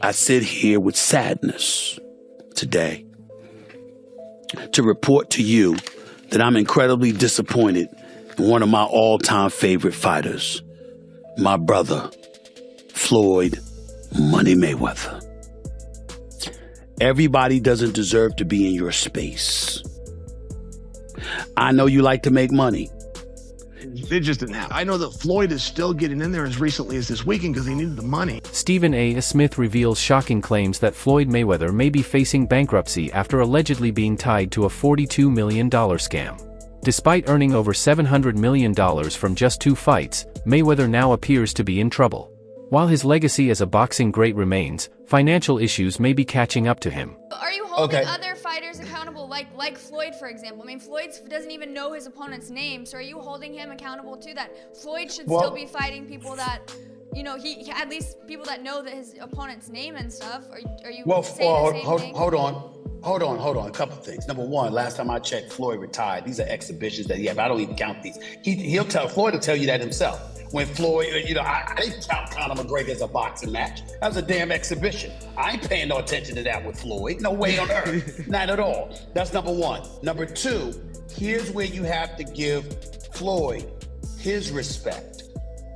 I sit here with sadness today to report to you that I'm incredibly disappointed in one of my all-time favorite fighters, my brother, Floyd Money Mayweather. Everybody doesn't deserve to be in your space. I know you like to make money. They just didn't have. I know that Floyd is still getting in there as recently as this weekend because he needed the money. Stephen A. Smith reveals shocking claims that Floyd Mayweather may be facing bankruptcy after allegedly being tied to a $42 million scam. Despite earning over $700 million from just 2 fights, Mayweather now appears to be in trouble. While his legacy as a boxing great remains, financial issues may be catching up to him. Are you holding other fighters accountable, like Floyd, for example? I mean, Floyd doesn't even know his opponent's name, so are you holding him accountable to that? Floyd should still be fighting people that, you know, he at least people that know that his opponent's name and stuff. Are you saying the same thing? Hold on. A couple of things. Number one, last time I checked, Floyd retired. These are exhibitions that he had. I don't even count these. Floyd will tell you that himself. When Floyd, I didn't count Conor McGregor as a boxing match. That was a damn exhibition. I ain't paying no attention to that with Floyd. No way on earth. Not at all. That's number one. Number two, here's where you have to give Floyd his respect.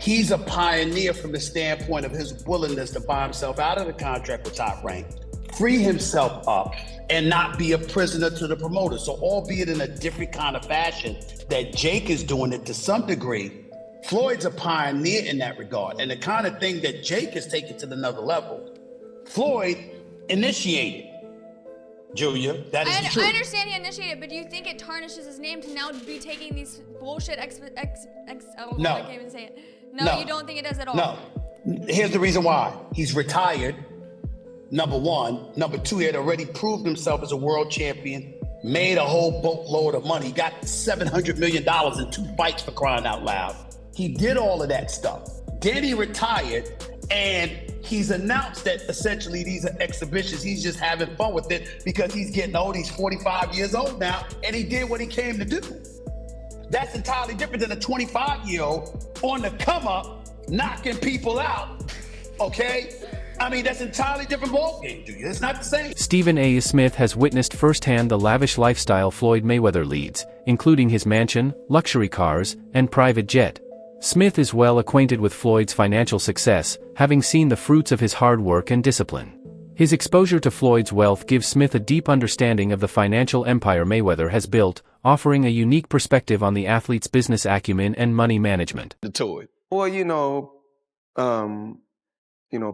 He's a pioneer from the standpoint of his willingness to buy himself out of the contract with Top Rank, free himself up, and not be a prisoner to the promoter. So albeit in a different kind of fashion that Jake is doing it to some degree, Floyd's a pioneer in that regard. And the kind of thing that Jake has taken to another level, Floyd initiated. Julia, that is the truth. I understand he initiated, but do you think it tarnishes his name to now be taking these bullshit I can't even say it. No, you don't think it does at all? No. Here's the reason why. He's retired, number one. Number two, he had already proved himself as a world champion, made a whole boatload of money. He got $700 million in 2 fights, for crying out loud. He did all of that stuff. Then he retired, and he's announced that essentially these are exhibitions. He's just having fun with it because he's getting old. He's 45 years old now, and he did what he came to do. That's entirely different than a 25-year-old on the come up, knocking people out, okay? I mean, that's entirely different ballgame, Julia. It's not the same. Stephen A. Smith has witnessed firsthand the lavish lifestyle Floyd Mayweather leads, including his mansion, luxury cars, and private jet. Smith is well acquainted with Floyd's financial success, having seen the fruits of his hard work and discipline. His exposure to Floyd's wealth gives Smith a deep understanding of the financial empire Mayweather has built, offering a unique perspective on the athlete's business acumen and money management. Well,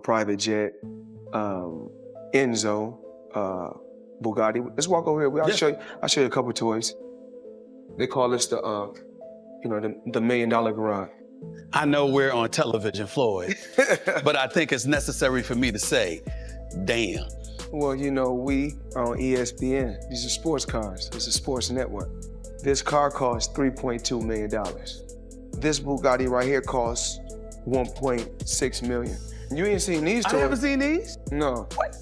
private jet, Enzo, Bugatti. Let's walk over here. I'll show you a couple toys. They call this the $1 million garage. I know we're on television, Floyd, but I think it's necessary for me to say, damn. Well, we are on ESPN. These are sports cars. It's a sports network. This car costs $3.2 million. This Bugatti right here costs $1.6 million. You ain't seen these toys. I haven't seen these? No. What?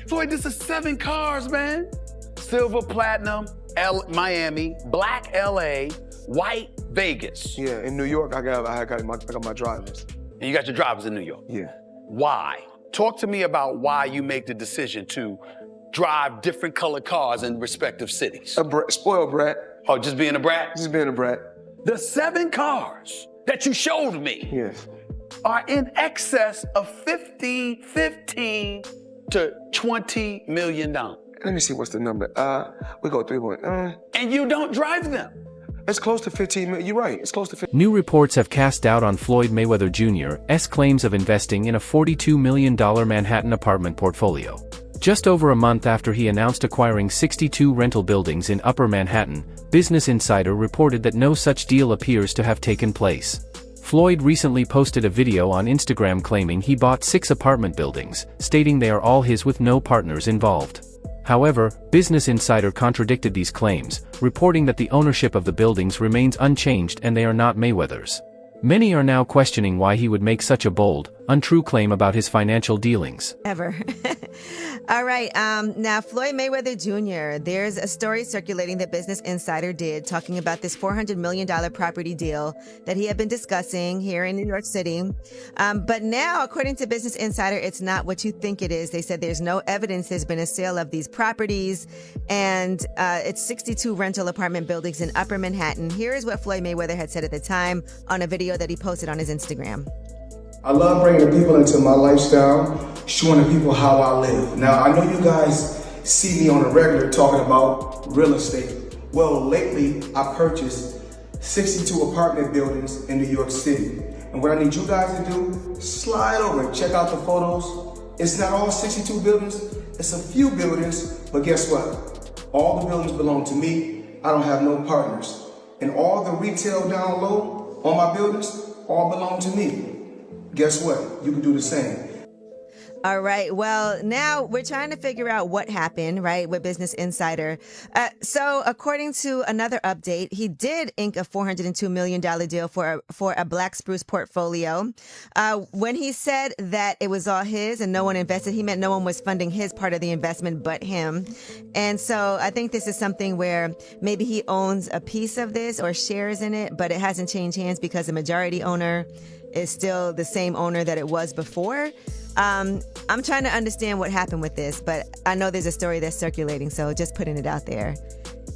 Floyd, this is 7 cars, man. Silver, platinum, Miami, black LA, white Vegas. Yeah, in New York, I got my drivers. And you got your drivers in New York? Yeah. Why? Talk to me about why you make the decision to drive different colored cars in respective cities. Spoiled brat. Oh, just being a brat? Just being a brat. The 7 cars that you showed me are in excess of $15 to $20 million. Let me see what's the number. We go 3.1. And you don't drive them. It's close to 15 million. You're right. It's close to 15. New reports have cast doubt on Floyd Mayweather Jr.'s claims of investing in a $42 million Manhattan apartment portfolio. Just over a month after he announced acquiring 62 rental buildings in Upper Manhattan, Business Insider reported that no such deal appears to have taken place. Floyd recently posted a video on Instagram claiming he bought 6 apartment buildings, stating they are all his with no partners involved. However, Business Insider contradicted these claims, reporting that the ownership of the buildings remains unchanged and they are not Mayweather's. Many are now questioning why he would make such a bold, untrue claim about his financial dealings. Ever. All right. Now, Floyd Mayweather Jr., there's a story circulating that Business Insider did talking about this $400 million property deal that he had been discussing here in New York City. But now, according to Business Insider, it's not what you think it is. They said there's no evidence there's been a sale of these properties, and it's 62 rental apartment buildings in Upper Manhattan. Here is what Floyd Mayweather had said at the time on a video that he posted on his Instagram. I love bringing the people into my lifestyle, showing the people how I live. Now, I know you guys see me on a regular talking about real estate. Well, lately, I purchased 62 apartment buildings in New York City. And what I need you guys to do, slide over and check out the photos. It's not all 62 buildings, it's a few buildings, but guess what? All the buildings belong to me. I don't have no partners. And all the retail down low on my buildings, all belong to me. Guess what? You can do the same. All right. Well, now we're trying to figure out what happened, right, with Business Insider. So according to another update, he did ink a $402 million deal for a Black Spruce portfolio. When he said that it was all his and no one invested, he meant no one was funding his part of the investment but him. And so I think this is something where maybe he owns a piece of this or shares in it, but it hasn't changed hands because the majority owner is still the same owner that it was before. I'm trying to understand what happened with this, but I know there's a story that's circulating, so just putting it out there.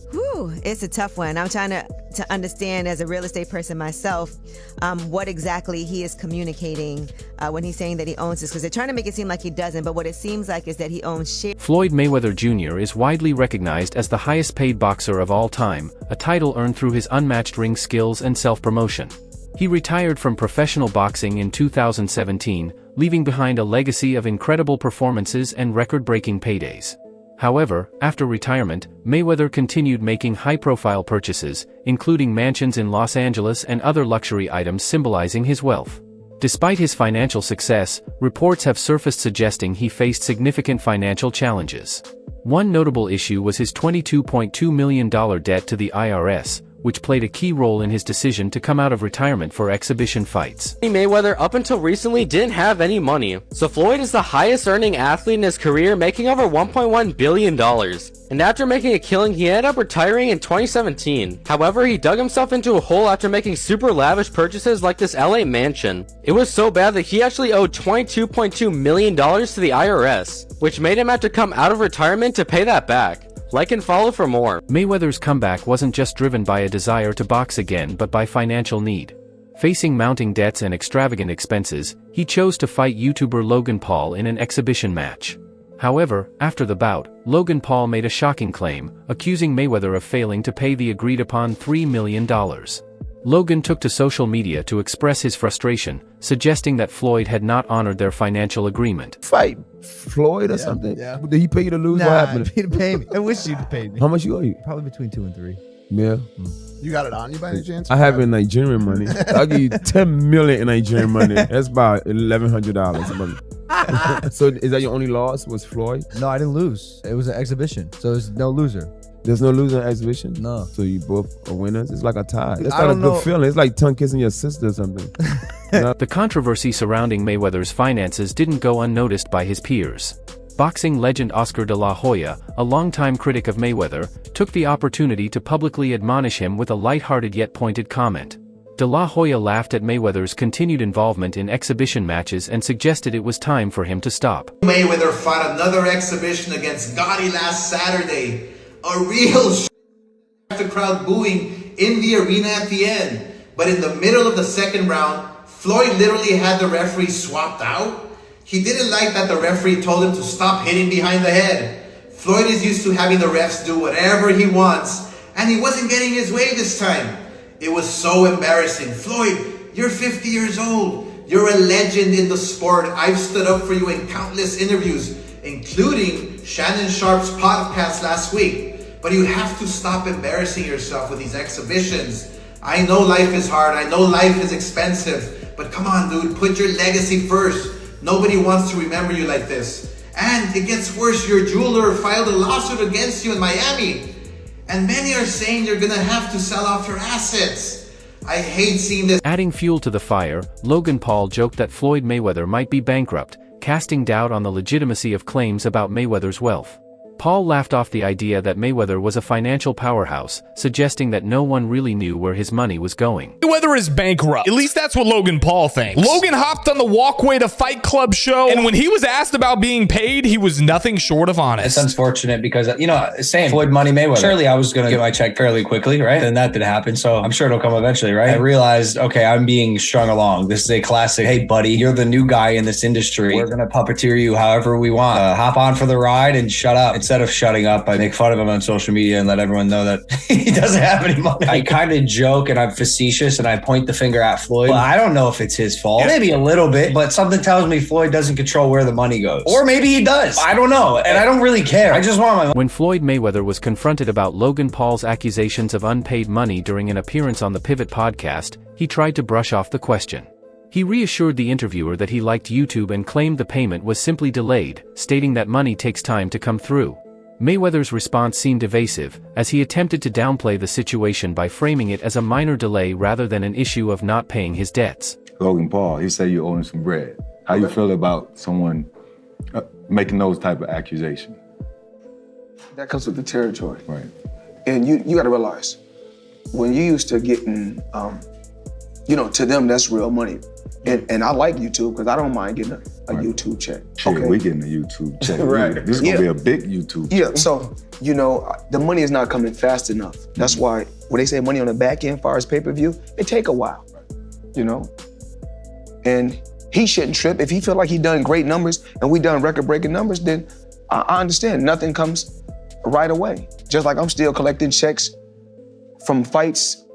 Whew, it's a tough one. I'm trying to understand as a real estate person myself, what exactly he is communicating when he's saying that he owns this, because they're trying to make it seem like he doesn't, but what it seems like is that he owns shares. Floyd Mayweather Jr. is widely recognized as the highest paid boxer of all time, a title earned through his unmatched ring skills and self-promotion. He retired from professional boxing in 2017, leaving behind a legacy of incredible performances and record-breaking paydays. However, after retirement, Mayweather continued making high-profile purchases, including mansions in Los Angeles and other luxury items symbolizing his wealth. Despite his financial success, reports have surfaced suggesting he faced significant financial challenges. One notable issue was his $22.2 million debt to the IRS, which played a key role in his decision to come out of retirement for exhibition fights. Mayweather up until recently didn't have any money, so Floyd is the highest earning athlete in his career, making over $1.1 billion. And after making a killing, he ended up retiring in 2017. However, he dug himself into a hole after making super lavish purchases like this LA mansion. It was so bad that he actually owed $22.2 million to the IRS, which made him have to come out of retirement to pay that back. Like and follow for more. Mayweather's comeback wasn't just driven by a desire to box again but by financial need. Facing mounting debts and extravagant expenses, he chose to fight YouTuber Logan Paul in an exhibition match. However, after the bout, Logan Paul made a shocking claim, accusing Mayweather of failing to pay the agreed-upon $3 million. Logan took to social media to express his frustration, suggesting that Floyd had not honored their financial agreement. Fight Floyd or something? Yeah. Did he pay you to lose? What happened? He didn't pay me. I wish you'd pay me. How much you owe you? Probably between 2 and 3. Yeah. You got it on you by any chance? I have it in Nigerian money. I'll give you 10 million in Nigerian money. That's about $1,100. So is that your only loss, was Floyd? No, I didn't lose. It was an exhibition, so there's no loser. There's no loser in exhibition? No. So you both are winners? It's like a tie. That's I not a don't good know. feeling. It's like tongue kissing your sister or something. The controversy surrounding Mayweather's finances didn't go unnoticed by his peers. Boxing legend Oscar de la Hoya, a longtime critic of Mayweather, took the opportunity to publicly admonish him with a lighthearted yet pointed comment. De la Hoya laughed at Mayweather's continued involvement in exhibition matches and suggested it was time for him to stop. Mayweather fought another exhibition against Gotti last Saturday. A real the crowd booing in the arena at the end. But in the middle of the second round, Floyd literally had the referee swapped out. He didn't like that the referee told him to stop hitting behind the head. Floyd is used to having the refs do whatever he wants, and he wasn't getting his way this time. It was so embarrassing. Floyd, you're 50 years old. You're a legend in the sport. I've stood up for you in countless interviews, including Shannon Sharp's podcast last week. But you have to stop embarrassing yourself with these exhibitions. I know life is hard. I know life is expensive. But come on, dude, put your legacy first. Nobody wants to remember you like this. And it gets worse. Your jeweler filed a lawsuit against you in Miami. And many are saying you're going to have to sell off your assets. I hate seeing this. Adding fuel to the fire, Logan Paul joked that Floyd Mayweather might be bankrupt, casting doubt on the legitimacy of claims about Mayweather's wealth. Paul laughed off the idea that Mayweather was a financial powerhouse, suggesting that no one really knew where his money was going. Mayweather is bankrupt. At least that's what Logan Paul thinks. Logan hopped on the Walkway to Fight Club show, and when he was asked about being paid, he was nothing short of honest. It's unfortunate because, same Floyd Money Mayweather. Surely I was going to get my check fairly quickly, right? And that didn't happen, so I'm sure it'll come eventually, right? I realized, okay, I'm being strung along. This is a classic, hey, buddy, you're the new guy in this industry. We're going to puppeteer you however we want. Hop on for the ride and shut up. Instead of shutting up, I make fun of him on social media and let everyone know that he doesn't have any money. I kind of joke and I'm facetious and I point the finger at Floyd. Well, I don't know if it's his fault. Maybe a little bit, but something tells me Floyd doesn't control where the money goes. Or maybe he does. I don't know. And I don't really care. I just want my money. When Floyd Mayweather was confronted about Logan Paul's accusations of unpaid money during an appearance on the Pivot podcast, he tried to brush off the question. He reassured the interviewer that he liked YouTube and claimed the payment was simply delayed, stating that money takes time to come through. Mayweather's response seemed evasive, as he attempted to downplay the situation by framing it as a minor delay rather than an issue of not paying his debts. Logan Paul, he said you owe him some bread. How you feel about someone making those type of accusations? That comes with the territory. Right. And you got to realize, when you used to getting, to them, that's real money. And I like YouTube because I don't mind getting a YouTube check. Shit, we getting a YouTube check. Right. This is going to be a big YouTube check. Yeah, so, the money is not coming fast enough. That's why when they say money on the back end, as far as pay-per-view, it take a while, And he shouldn't trip. If he feel like he done great numbers and we done record-breaking numbers, then I understand. Nothing comes right away. Just like I'm still collecting checks from fights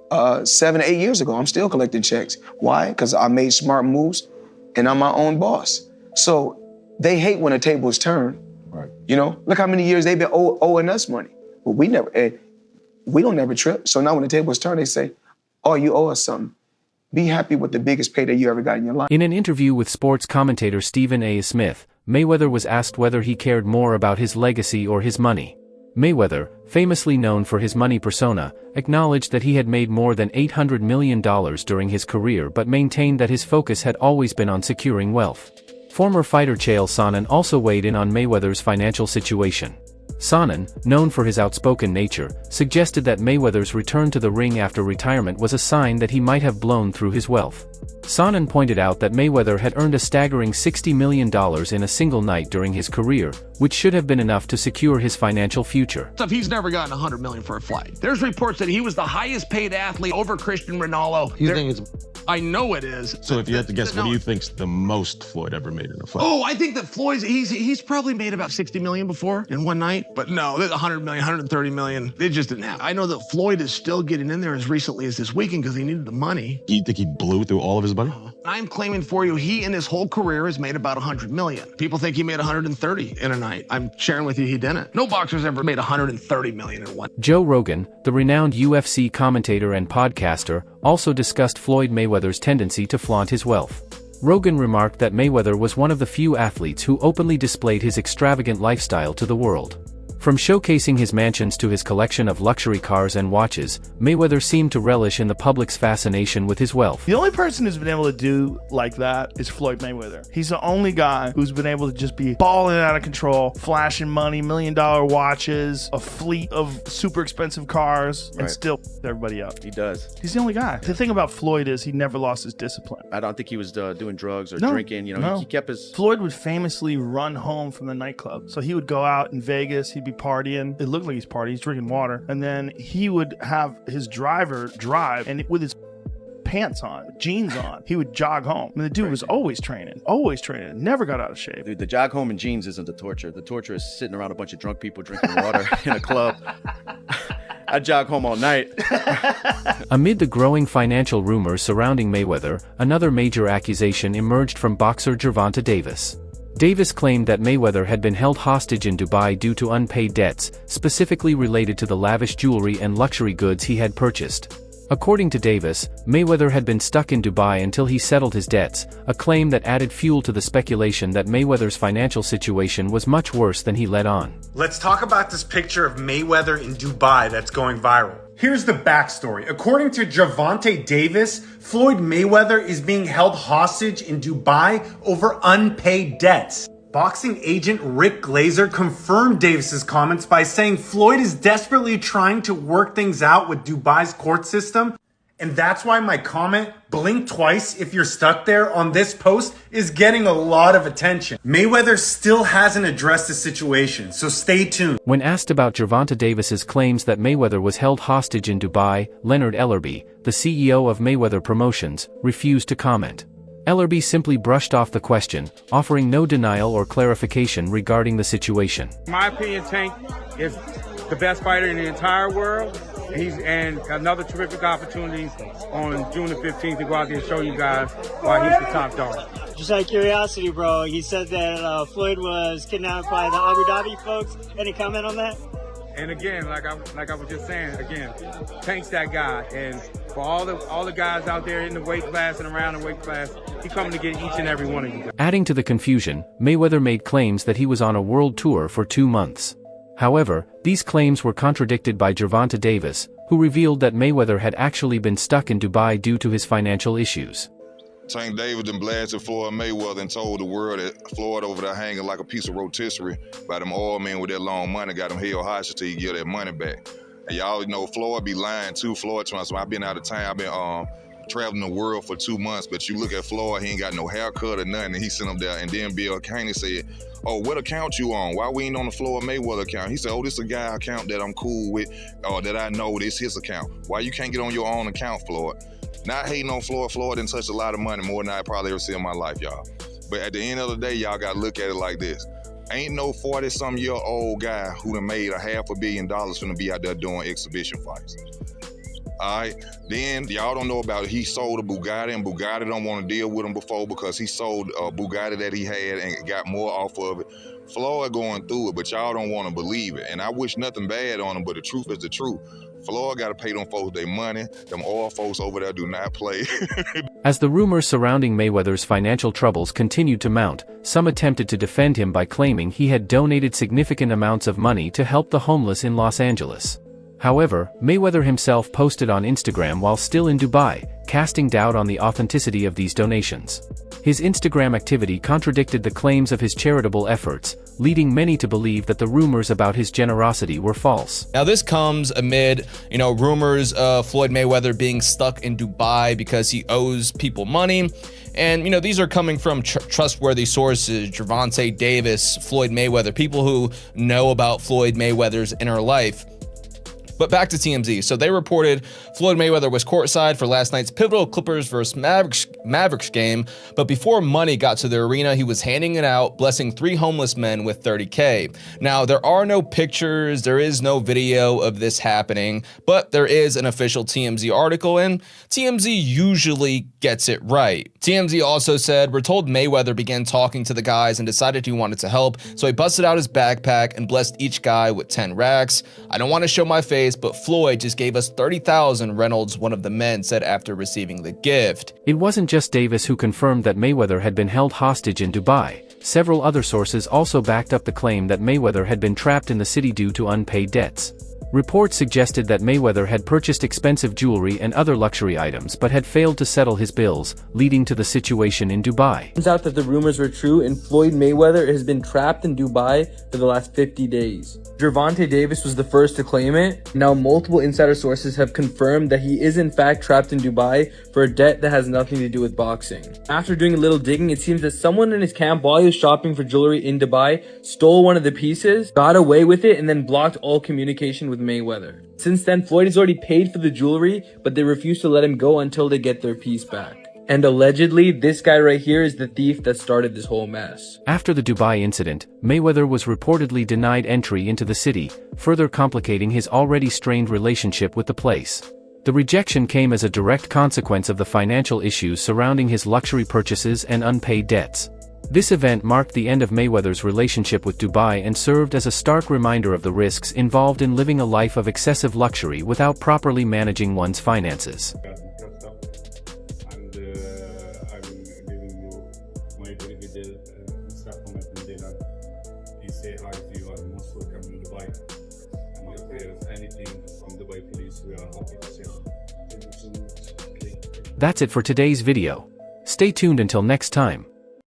7 to 8 years ago. I'm still collecting checks. Why? Because I made smart moves and I'm my own boss. So they hate when a table is turned. Right. Look how many years they've been owing us money. But we don't never trip. So now when the table is turned, they say, oh, you owe us something. Be happy with the biggest payday you ever got in your life. In an interview with sports commentator Stephen A. Smith, Mayweather was asked whether he cared more about his legacy or his money. Mayweather, famously known for his money persona, acknowledged that he had made more than $800 million during his career but maintained that his focus had always been on securing wealth. Former fighter Chael Sonnen also weighed in on Mayweather's financial situation. Sonnen, known for his outspoken nature, suggested that Mayweather's return to the ring after retirement was a sign that he might have blown through his wealth. Sonnen pointed out that Mayweather had earned a staggering $60 million in a single night during his career, which should have been enough to secure his financial future. He's never gotten $100 million for a flight. There's reports that he was the highest paid athlete over Cristiano Ronaldo. You think it's... I know it is. So if you had to guess, what do you think's the most Floyd ever made in a fight? Oh, I think that Floyd's, he's probably made about 60 million before in one night. But no, 100 million, 130 million, it just didn't happen. I know that Floyd is still getting in there as recently as this weekend because he needed the money. You think he blew through all of his money? I'm claiming for you, he in his whole career has made about 100 million. People think he made 130 in a night. I'm sharing with you he didn't. No boxer's ever made 130 million in one. Joe Rogan, the renowned UFC commentator and podcaster, also discussed Floyd Mayweather's tendency to flaunt his wealth. Rogan remarked that Mayweather was one of the few athletes who openly displayed his extravagant lifestyle to the world. From showcasing his mansions to his collection of luxury cars and watches, Mayweather seemed to relish in the public's fascination with his wealth. The only person who's been able to do like that is Floyd Mayweather. He's the only guy who's been able to just be balling out of control, flashing money, $1 million watches, a fleet of super expensive cars, and still everybody up. He does. He's the only guy. The thing about Floyd is he never lost his discipline. I don't think he was doing drugs or drinking. He kept his... Floyd would famously run home from the nightclub. So he would go out in Vegas, he'd be partying. It looked like he's partying. He's drinking water. And then he would have his driver drive, and with his pants on, jeans on, he would jog home. I mean, the dude was always training, never got out of shape. Dude, the jog home in jeans isn't the torture. The torture is sitting around a bunch of drunk people drinking water in a club. I jog home all night. Amid the growing financial rumors surrounding Mayweather, another major accusation emerged from boxer Gervonta Davis. Davis claimed that Mayweather had been held hostage in Dubai due to unpaid debts, specifically related to the lavish jewelry and luxury goods he had purchased. According to Davis, Mayweather had been stuck in Dubai until he settled his debts, a claim that added fuel to the speculation that Mayweather's financial situation was much worse than he let on. Let's talk about this picture of Mayweather in Dubai that's going viral. Here's the backstory. According to Gervonta Davis, Floyd Mayweather is being held hostage in Dubai over unpaid debts. Boxing agent Rick Glazer confirmed Davis's comments by saying Floyd is desperately trying to work things out with Dubai's court system. And that's why my comment, blink twice if you're stuck there, on this post is getting a lot of attention. Mayweather still hasn't addressed the situation, so stay tuned. When asked about Gervonta Davis's claims that Mayweather was held hostage in Dubai, Leonard Ellerby, the CEO of Mayweather Promotions, refused to comment. Ellerby simply brushed off the question, offering no denial or clarification regarding the situation. In my opinion, Tank is the best fighter in the entire world. And another terrific opportunity on June the 15th to go out there and show you guys why he's the top dog. Just out of curiosity, bro, he said that Floyd was kidnapped by the Abu Dhabi folks. Any comment on that? And again, like I was just saying, again, Tank's that guy. And for all the guys out there in the weight class and around the weight class, he's coming to get each and every one of you guys. Adding to the confusion, Mayweather made claims that he was on a world tour for 2 months. However, these claims were contradicted by Gervonta Davis, who revealed that Mayweather had actually been stuck in Dubai due to his financial issues. Tank Davis then blasted Floyd Mayweather and told the world that Floyd over there hanging like a piece of rotisserie by them oil men with that long money, got him held hostage till he get that money back. And y'all know Floyd be lying too. Floyd trying to, I've been out of town, I've been traveling the world for 2 months, but you look at Floyd, he ain't got no haircut or nothing, and he sent him there. And then Bill Caney said, oh, what account you on? Why we ain't on the Floyd Mayweather account? He said, oh, this is a guy account that I'm cool with, or that I know this his account. Why you can't get on your own account, Floyd? Not hating on Floyd. Floyd didn't touch a lot of money, more than I probably ever see in my life, y'all. But at the end of the day, y'all gotta look at it like this. Ain't no 40-some-year-old guy who done made $500 million finna be out there doing exhibition fights. All right, then y'all don't know about it. He sold a Bugatti, and Bugatti don't want to deal with him before because he sold a Bugatti that he had and got more off of it. Floyd going through it, but y'all don't want to believe it. And I wish nothing bad on him, but the truth is the truth. Floyd got to pay them folks their money. Them oil folks over there do not play. As the rumors surrounding Mayweather's financial troubles continued to mount, some attempted to defend him by claiming he had donated significant amounts of money to help the homeless in Los Angeles. However, Mayweather himself posted on Instagram while still in Dubai, casting doubt on the authenticity of these donations. His Instagram activity contradicted the claims of his charitable efforts, leading many to believe that the rumors about his generosity were false. Now this comes amid, rumors of Floyd Mayweather being stuck in Dubai because he owes people money. And, these are coming from trustworthy sources, Gervonta Davis, Floyd Mayweather, people who know about Floyd Mayweather's inner life. But back to TMZ. So they reported Floyd Mayweather was courtside for last night's pivotal Clippers vs. Mavericks game, but before money got to the arena, he was handing it out, blessing 3 homeless men with $30K. Now, there are no pictures, there is no video of this happening, but there is an official TMZ article, and TMZ usually gets it right. TMZ also said, we're told Mayweather began talking to the guys and decided he wanted to help, so he busted out his backpack and blessed each guy with 10 racks. I don't want to show my face, but Floyd just gave us $30,000, Reynolds, one of the men, said after receiving the gift. It wasn't just Davis who confirmed that Mayweather had been held hostage in Dubai. Several other sources also backed up the claim that Mayweather had been trapped in the city due to unpaid debts. Reports suggested that Mayweather had purchased expensive jewelry and other luxury items but had failed to settle his bills, leading to the situation in Dubai. Turns out that the rumors were true and Floyd Mayweather has been trapped in Dubai for the last 50 days. Gervonta Davis was the first to claim it. Now multiple insider sources have confirmed that he is in fact trapped in Dubai for a debt that has nothing to do with boxing. After doing a little digging, it seems that someone in his camp while he was shopping for jewelry in Dubai stole one of the pieces, got away with it, and then blocked all communication with Mayweather. Since then, Floyd has already paid for the jewelry, but they refuse to let him go until they get their piece back. And allegedly, this guy right here is the thief that started this whole mess. After the Dubai incident, Mayweather was reportedly denied entry into the city, further complicating his already strained relationship with the place. The rejection came as a direct consequence of the financial issues surrounding his luxury purchases and unpaid debts. This event marked the end of Mayweather's relationship with Dubai and served as a stark reminder of the risks involved in living a life of excessive luxury without properly managing one's finances. That's it for today's video. Stay tuned until next time.